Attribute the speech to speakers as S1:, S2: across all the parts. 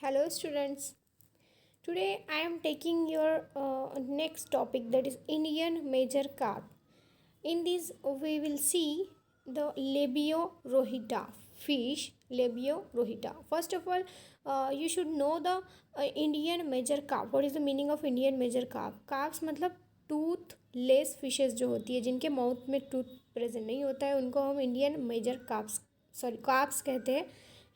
S1: Hello, students. Today I am taking your next topic, that is Indian major carp. In this, we will see the Labio rohita fish. Labio rohita. First of all, you should know the Indian major carp. What is the meaning of Indian major carp? Carps मतलब tooth less fishes जो होती है, जिनके mouth में tooth present नहीं होता है, उनको हम इंडियन मेजर कार्प्स कार्प्स कहते हैं।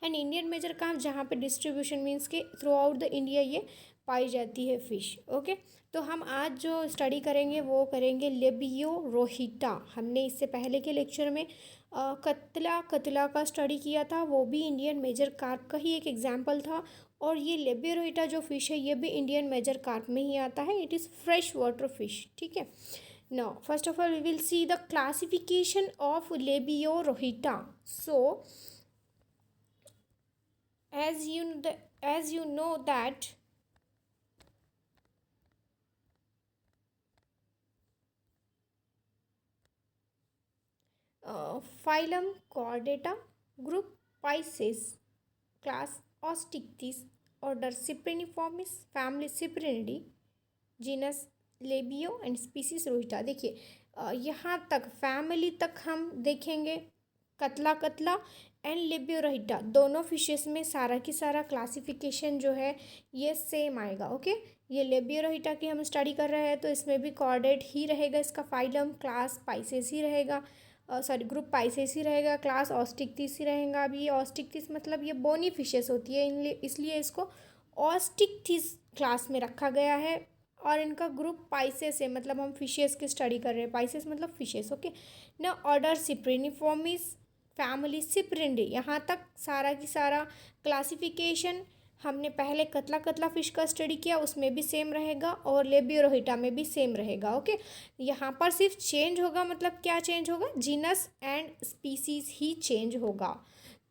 S1: एंड इंडियन मेजर कार्प जहाँ पे डिस्ट्रीब्यूशन मीन्स के थ्रू आउट द इंडिया ये पाई जाती है फ़िश। ओके, तो हम आज जो स्टडी करेंगे वो करेंगे लेबियो रोहिटा। हमने इससे पहले के लेक्चर में कतला कतला का स्टडी किया था, वो भी इंडियन मेजर कार्प का ही एक एग्जाम्पल था। और ये लेबियो रोहिटा जो फ़िश है ये भी इंडियन मेजर कार्प में ही आता है। It is fresh water fish. ठीक है, now first of all we will see the classification of Labeo rohita. So as you know that phylum Chordata, group Pisces, class Osteichthyes, order Cypriniformis, family Cyprinidae, genus Labio and species Rohita। देखिए यहाँ तक family तक हम देखेंगे कतला catla and labio रोहिटा, दोनों fishes में सारा की सारा क्लासिफिकेशन जो है ये सेम आएगा। ओके, ये लेबियो रोहिटा की हम स्टडी कर रहे हैं तो इसमें भी कॉर्डेट ही रहेगा, इसका फाइलम क्लास पाइसेस ही रहेगा, सॉरी ग्रुप पाइसेस ही रहेगा, क्लास ऑस्टिक्थिस ही रहेगा। अभी ये ऑस्टिक्थिस मतलब ये बोनी फिशेस होती है, इसलिए इसको ऑस्टिक्थिस क्लास में रखा गया है। और इनका ग्रुप पाइसेस है, मतलब हम फिशेस की स्टडी कर रहे हैं, पाइसेस मतलब फिशेस। ओके, ना ऑर्डर सिप्रिनिफॉर्मिस, फैमिली सिप्रिनिडी। यहाँ तक सारा की सारा क्लासिफिकेशन हमने पहले कतला कतला फिश का स्टडी किया, उसमें भी सेम रहेगा और लेबियो रोहिटा में भी सेम रहेगा। ओके, यहाँ पर सिर्फ चेंज होगा, मतलब क्या चेंज होगा, genus and species he change होगा।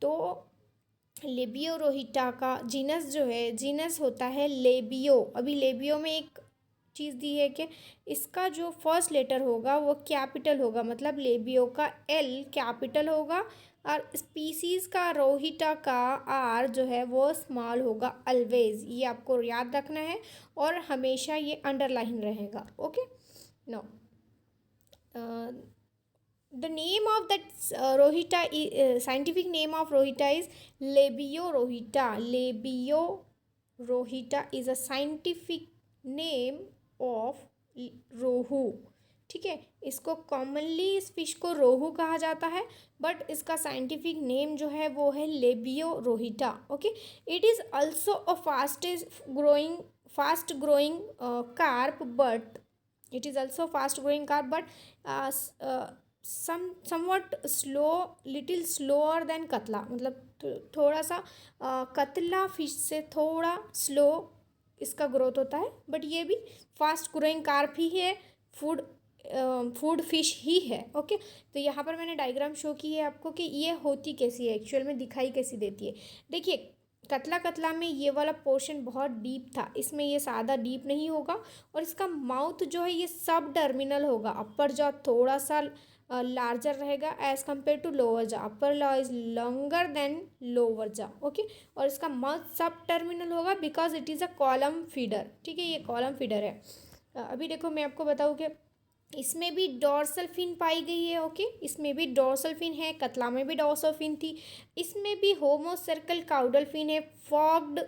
S1: तो लेबियो रोहिटा का जीनस जो है, जीनस होता है लेबियो। अभी लेबियो में एक चीज़ दी है कि इसका जो फर्स्ट लेटर होगा वो कैपिटल होगा, मतलब लेबियो का एल कैपिटल होगा और स्पीसीज़ का रोहिटा का आर जो है वो स्मॉल होगा ऑलवेज। ये आपको याद रखना है और हमेशा ये अंडरलाइन रहेगा। Okay, no the name of that rohita scientific name of rohita is labio rohita। labio rohita is a scientific name of रोहू। ठीक है, इसको कॉमनली इस फिश को रोहू कहा जाता है, बट इसका साइंटिफिक नेम जो है वो है Labeo rohita. Okay, it is also a fast growing carp, but it is also fast growing carp but somewhat slow, little slower than catla, मतलब थोड़ा सा कतला फिश से थोड़ा स्लो इसका ग्रोथ होता है, बट ये भी फास्ट ग्रोइंग कार्प ही है, फूड फिश ही है। ओके, तो यहाँ पर मैंने डायग्राम शो की है आपको कि ये होती कैसी है, एक्चुअल में दिखाई कैसी देती है। देखिए कतला कतला में ये वाला पोर्शन बहुत डीप था, इसमें ये ज़्यादा डीप नहीं होगा और इसका माउथ जो है ये सब टर्मिनल होगा। अपर जॉ थोड़ा सा लार्जर रहेगा as compared to lower jaw, upper jaw is longer than lower jaw. Okay, और इसका माउथ सब टर्मिनल होगा because it is a column feeder. ठीक है, ये कॉलम फीडर है। अभी देखो मैं आपको बताऊँ कि इसमें भी डॉर्सल फिन पाई गई है। ओके, इसमें भी डॉर्सल फिन है, कतला में भी डॉर्सल फिन थी, इसमें भी होमो सर्कल काउडल फिन है, फॉग्ड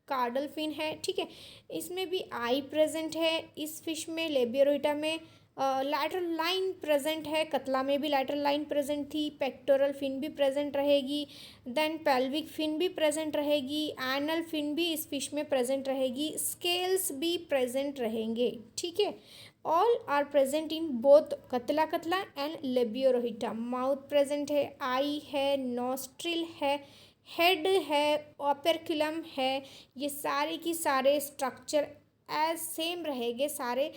S1: कार्डल फिन है। ठीक है, इसमें भी आई प्रेजेंट है इस फिश में, लेबियोरोहिटा में लैटरल लाइन प्रेजेंट है, कतला में भी लैटरल लाइन प्रेजेंट थी, पेक्टोरल फिन भी प्रेजेंट रहेगी, देन पेल्विक फिन भी प्रेजेंट रहेगी, एनल फिन भी इस फिश में प्रेजेंट रहेगी, स्केल्स भी प्रेजेंट रहेंगे। ठीक है, all are present in both catla catla and लेबियोरोहिटा। Mouth present है, आई है, नॉस्ट्रिल है, हेड है, ओपेरक्युलम है, ये सारे की सारे स्ट्रक्चर एज सेम रहेंगे सारे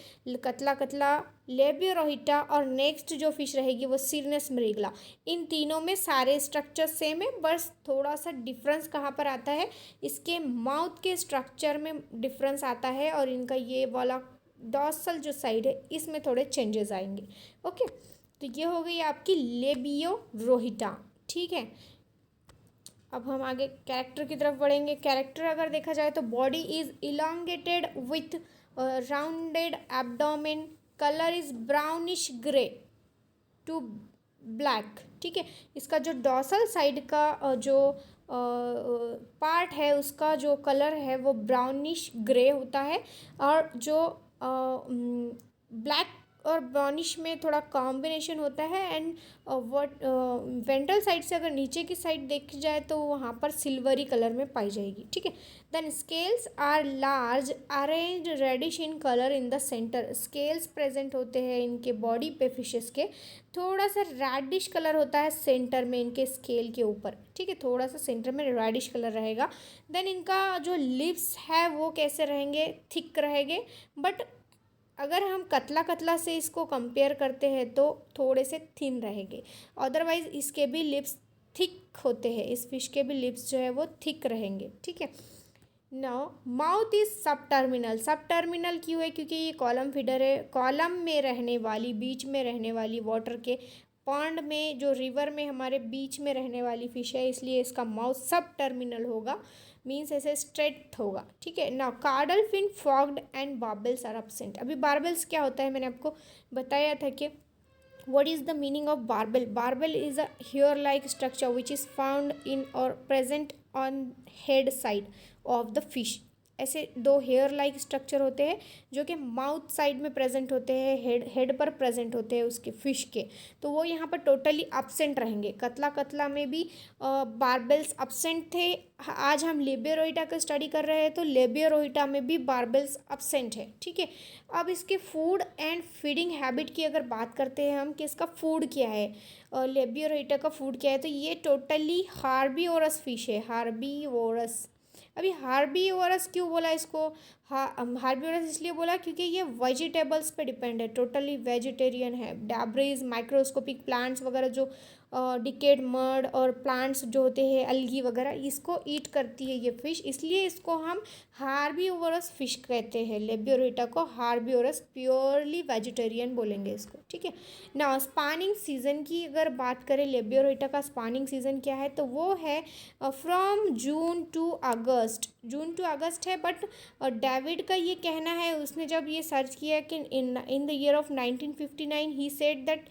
S1: कतला कतला, लेबियोरोहिटा और नेक्स्ट जो फिश रहेगी वो सिरनेस मरीगला। इन तीनों में सारे स्ट्रक्चर सेम है, बस थोड़ा सा डिफरेंस कहाँ पर आता है, इसके माउथ के स्ट्रक्चर में डिफरेंस आता है और इनका ये वाला डॉर्सल जो साइड है इसमें थोड़े चेंजेस आएंगे। ओके, तो ये हो गई आपकी लेबियो रोहिटा। ठीक है, अब हम आगे कैरेक्टर की तरफ बढ़ेंगे। कैरेक्टर अगर देखा जाए तो body is elongated with rounded abdomen, colour is brownish grey to black. ठीक है, इसका जो डॉर्सल साइड का जो पार्ट है उसका जो कलर है वो ब्राउनिश ग्रे होता है, और जो ब्लैक और ब्राउनिश में थोड़ा कॉम्बिनेशन होता है। एंड वेंट्रल साइड से अगर नीचे की साइड देखी जाए तो वहाँ पर सिल्वरी कलर में पाई जाएगी। ठीक है, then scales are large orange reddish in colour in the centre. Scales present होते हैं इनके बॉडी पे फिशेस के, थोड़ा सा रेडिश कलर होता है सेंटर में इनके स्केल के ऊपर। ठीक है, थोड़ा सा सेंटर में रेडिश कलर रहेगा। देन इनका जो लिप्स है वो कैसे रहेंगे, थिक रहेंगे, बट अगर हम कतला कतला से इसको कंपेयर करते हैं तो थोड़े से थिन रहेंगे। अदरवाइज इसके भी लिप्स थिक होते हैं, इस फिश के भी लिप्स जो है वो थिक रहेंगे। ठीक है, नाउ माउथ इज सब टर्मिनल। सब टर्मिनल क्यों है, क्योंकि ये कॉलम फीडर है। कॉलम में रहने वाली, बीच में रहने वाली, वाटर के पॉन्ड में जो रिवर में हमारे बीच में रहने वाली फिश है, इसलिए इसका माउथ सब टर्मिनल होगा, मीन्स ऐसे स्ट्रेट होगा। ठीक है, now caudal fin forked and barbels are absent. अभी बार्बल्स क्या होता है मैंने आपको बताया था कि what is the meaning of barbel. Barbel is a hair like structure which is found in or present on head side of the fish. ऐसे दो हेयर लाइक स्ट्रक्चर होते हैं जो कि माउथ साइड में प्रेजेंट होते हैं, हेड पर प्रेजेंट होते हैं उसके फिश के, तो वो यहाँ पर टोटली एब्सेंट रहेंगे। कतला कतला में भी बार्बल्स एब्सेंट थे। आज हम लेबियोरोइटा का स्टडी कर रहे हैं तो लेबियोरोइटा में भी बार्बल्स एब्सेंट है। ठीक है, अब इसके फूड एंड फीडिंग हैबिट की अगर बात करते हैं हम कि इसका फूड क्या है, लेबियोरोइटा का फूड क्या है, तो ये टोटली हार्बीवोरस फिश है, हार्बीवोरस। अभी हार्बीवोरस क्यों बोला इसको, हार्बीवोरस इसलिए बोला क्योंकि ये वेजिटेबल्स पे डिपेंड है, टोटली वेजिटेरियन है। डैब्रीज, माइक्रोस्कोपिक प्लांट्स वगैरह जो डिकेड मड और प्लांट्स जो होते हैं, अलगी वगैरह, इसको ईट करती है ये फिश, इसलिए इसको हम हार्बीवोरस फिश कहते हैं। लेबियोरिटा को हार्बीवोरस, प्योरली वेजिटेरियन बोलेंगे इसको। ठीक है, ना स्पानिंग सीजन की अगर बात करें, लेबियोरिटा का स्पानिंग सीजन क्या है, तो वो है from June to August. June to August है, बट डेविड का ये कहना है, उसने जब ये सर्च किया कि in the year of 1959 he said that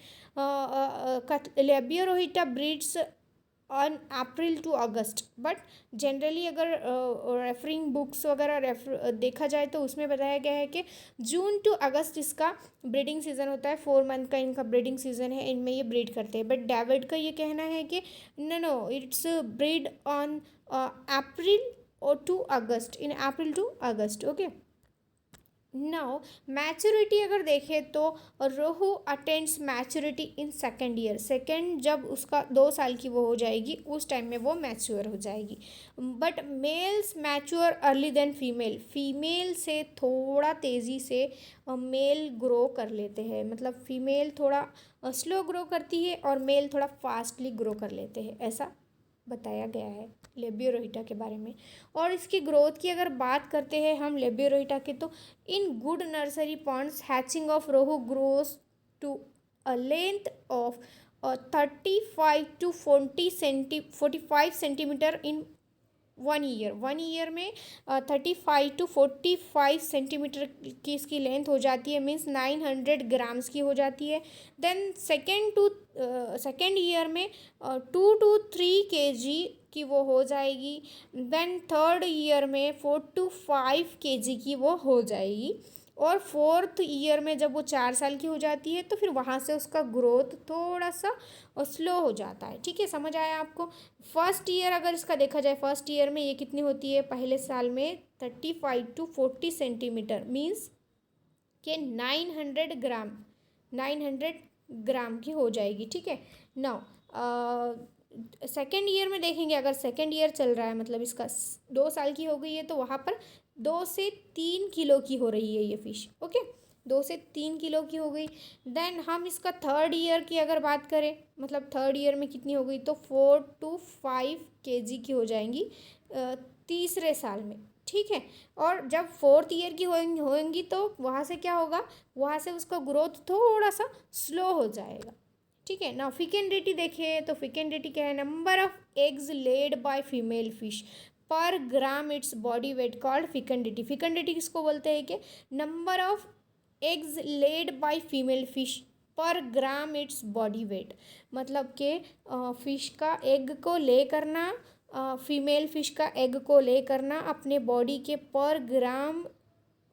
S1: Labeo rohita breeds on April to August, but generally अगर रेफरिंग बुक्स वगैरह देखा जाए तो उसमें बताया गया है कि जून टू अगस्त इसका ब्रीडिंग सीज़न होता है, 4 मंथ का इनका ब्रीडिंग सीज़न है, इनमें ये ब्रीड करते हैं। बट डेविड का ये कहना है कि no it's breed on April और to August, in April to August. Okay, now maturity अगर देखें तो rohu attends maturity in second year. Second जब उसका 2 साल की वो हो जाएगी उस टाइम में वो मैच्योर हो जाएगी। But males mature early than female. Female से थोड़ा तेज़ी से मेल ग्रो कर लेते हैं, मतलब फीमेल थोड़ा स्लो ग्रो करती है और मेल थोड़ा फास्टली ग्रो कर लेते हैं, ऐसा बताया गया है लेबियोरोहिटा के बारे में। और इसकी ग्रोथ की अगर बात करते हैं हम लेबियोरोहिटा के, तो in good nursery ponds hatching of rohu grows to a length of 35 to 45 centimetre in 1 year. 1 year में 35 to 45 सेंटीमीटर की इसकी लेंथ हो जाती है, मीन्स 900 ग्राम्स की हो जाती है। देन सेकेंड ईयर में 2 to 3 kg की वो हो जाएगी। देन थर्ड ईयर में 4 to 5 kg की वो हो जाएगी। और फोर्थ ईयर में जब वो 4 साल की हो जाती है तो फिर वहाँ से उसका ग्रोथ थोड़ा सा स्लो हो जाता है। ठीक है, समझ आया आपको। फर्स्ट ईयर अगर इसका देखा जाए, फर्स्ट ईयर में ये कितनी होती है, पहले साल में 35 to 40 सेंटीमीटर, मीन्स कि 900 ग्राम की हो जाएगी। ठीक है, नाउ सेकेंड ईयर में देखेंगे, अगर सेकेंड ईयर चल रहा है मतलब इसका 2 साल की हो गई है, तो वहाँ पर 2 से 3 किलो की हो रही है ये फिश। ओके, 2 से 3 किलो की हो गई। देन हम इसका थर्ड ईयर की अगर बात करें, मतलब थर्ड ईयर में कितनी हो गई, तो 4 to 5 kg की हो जाएंगी तीसरे साल में। ठीक है, और जब फोर्थ ईयर की होंगी तो वहाँ से क्या होगा, वहाँ से उसका ग्रोथ थोड़ा सा स्लो हो जाएगा। ठीक है ना, फिकेंडिटी देखिए तो फिकेंडिटी क्या है, number of eggs laid by female fish per gram its body weight called fecundity. fecundity किसको बोलते हैं कि number of eggs laid by female fish पर ग्राम इट्स बॉडी वेट, मतलब कि फिश का एग को ले करना, फीमेल फिश का एग को ले करना अपने बॉडी के पर ग्राम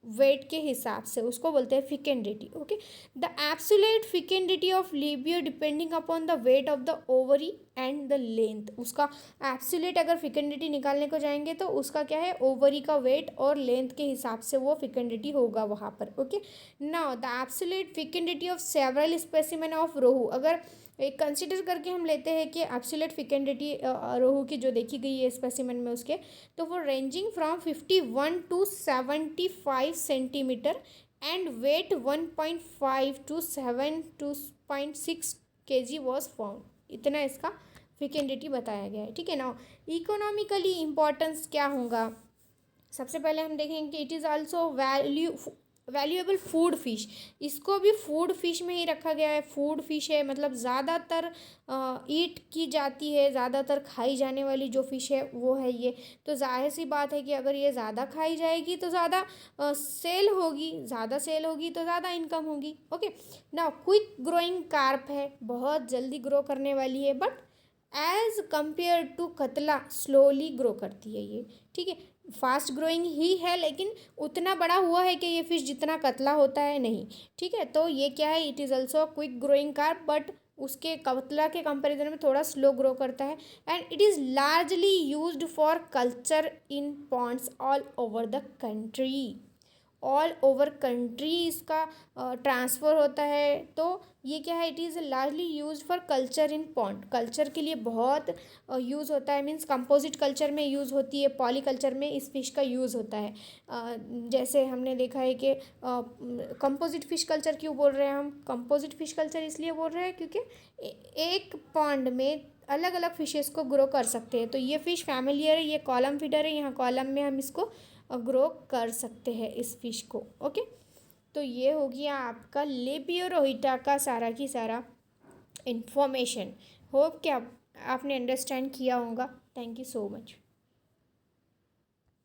S1: वेट के हिसाब से, उसको बोलते हैं fecundity. Okay, the absolute fecundity of Labeo depending upon the weight of the ovary and the length. उसका एब्सोल्यूट अगर फिकेंडिटी निकालने को जाएंगे तो उसका क्या है, ओवरी का वेट और लेंथ के हिसाब से वो फिकेंडिटी होगा वहाँ पर. Okay, now the absolute fecundity of several specimen of rohu, अगर एक कंसिडर करके हम लेते हैं कि एब्सोल्यूट फिकेंडिटी रोहू की जो देखी गई है स्पेसिमेन में उसके, तो वो ranging from 51 to 75 centimetre and weight 1.5 to 7.6 kg was found. इतना इसका फिकेंडिटी बताया गया है. ठीक है ना. इकोनॉमिकली इम्पोर्टेंस क्या होगा, सबसे पहले हम देखेंगे कि it is also valuable food fish. इसको भी फूड फिश में ही रखा गया है. फूड फिश है, मतलब ज़्यादातर ईट की जाती है, ज़्यादातर खाई जाने वाली जो फ़िश है वो है ये. तो जाहिर सी बात है कि अगर ये ज़्यादा खाई जाएगी तो ज़्यादा सेल होगी, ज़्यादा सेल होगी तो ज़्यादा इनकम होगी. ओके, ना क्विक ग्रोइंग कार्प है, बहुत जल्दी ग्रो करने वाली है, बट एज कंपेयर टू कतला स्लोली ग्रो करती है ये. ठीक है, फास्ट ग्रोइंग ही है लेकिन उतना बड़ा हुआ है कि ये फिश जितना कतला होता है नहीं. ठीक है, तो ये क्या है, it is also quick growing carp, but उसके कतला के कंपैरिजन में थोड़ा स्लो ग्रो करता है. And it is largely used for culture in ponds all over the country. All over country इसका ट्रांसफ़र होता है. तो ये क्या है, it is largely use for culture in pond. Culture के लिए बहुत यूज़ होता है, मीन्स कंपोजिट कल्चर में यूज़ होती है, पॉलीकल्चर में इस फिश का यूज़ होता है. जैसे हमने देखा है कि कंपोजिट फिश कल्चर क्यों बोल रहे हैं हम, कंपोजिट फिश कल्चर इसलिए बोल रहे हैं क्योंकि एक पॉन्ड में अलग अलग फिशेस को ग्रो कर सकते हैं. तो ये फिश फैमिलियर है, ये कॉलम फीडर है, यहाँ कॉलम में हम इसको ग्रो कर सकते हैं इस फिश को. ओके, तो ये हो गया आपका लेबियो रोहिटा का सारा की सारा इन्फॉर्मेशन. होप कि आपने अंडरस्टैंड किया होगा. Thank you so much.